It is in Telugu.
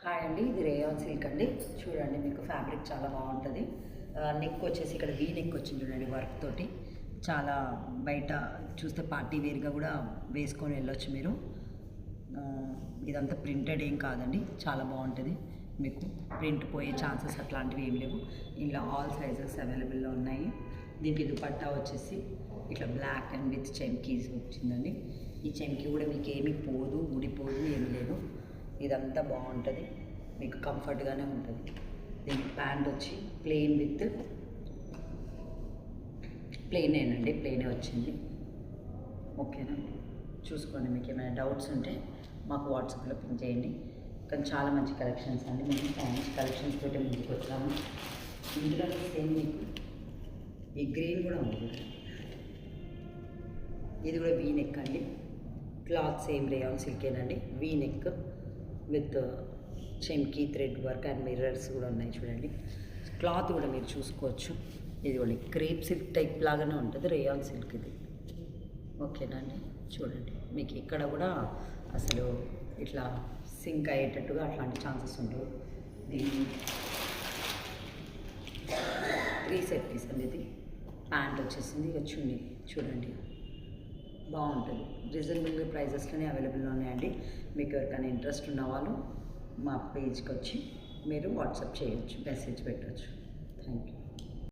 హాయ్ అండి, ఇది రేయాన్ సిల్క్ అండి. చూడండి, మీకు ఫ్యాబ్రిక్ చాలా బాగుంటుంది. నెక్ వచ్చేసి ఇక్కడ వీ నెక్ వచ్చింది చూడండి, వర్క్ తోటి. చాలా బయట చూస్తే పార్టీ వేర్గా కూడా వేసుకొని వెళ్ళొచ్చు మీరు. ఇదంతా ప్రింటెడ్ ఏం కాదండి, చాలా బాగుంటుంది. మీకు ప్రింట్ పోయే ఛాన్సెస్ అట్లాంటివి ఏం లేవు. ఇలా ఆల్ సైజెస్ అవైలబుల్లో ఉన్నాయి. దీనికి దుపట్టా వచ్చేసి ఇట్లా బ్లాక్ అండ్ విత్ చెమ్కీస్ వచ్చిందండి. ఈ చెమ్కీ కూడా మీకు ఏమీ పోదు, ఊడిపోదు, ఏమీ లేదు. ఇదంతా బాగుంటుంది, మీకు కంఫర్ట్గానే ఉంటుంది. దీనికి ప్యాంట్ వచ్చి ప్లెయినేనండి, ప్లెయినే వచ్చింది. ఓకేనా, చూసుకోండి. మీకు ఏమైనా డౌట్స్ ఉంటే మాకు వాట్సాప్లో పింక్ చేయండి. కానీ చాలా మంచి కలెక్షన్స్ అండి, మేము మంచి కలెక్షన్స్ తోటి ముందుకు వచ్చాము. ఇందులో సేమ్ మీకు ఈ గ్రీన్ కూడా ఉంది. ఇది కూడా వీ నెక్ అండి. క్లాత్ సేమ్ రేయాన్ సిల్కేనండి, వీ నెక్ విత్ చెమ్కీ థ్రెడ్ వర్క్ అండ్ మిర్రర్స్ కూడా ఉన్నాయి చూడండి. క్లాత్ కూడా మీరు చూసుకోవచ్చు. ఇది కూడా క్రేప్ సిల్క్ టైప్ లాగానే ఉంటుంది, రేయాన్ సిల్క్ ఇది. ఓకేనా అండి, చూడండి. మీకు ఇక్కడ కూడా అసలు ఇట్లా సింక్ అయ్యేటట్టుగా అట్లాంటి ఛాన్సెస్ ఉండవు. దీన్ని 3 సెట్ పీస్ అండి. ఇది ప్యాంట్ వచ్చేసింది, ఇక చున్నీ చూడండి, బాగుంటుంది. రీజనబుల్ ప్రైజెస్లోనే అవైలబుల్లో ఉన్నాయండి. మీకు ఎవరికైనా ఇంట్రెస్ట్ ఉన్న వాళ్ళు మా పేజ్కి వచ్చి మీరు వాట్సాప్ చేయొచ్చు, మెసేజ్ పెట్టవచ్చు. Thank you.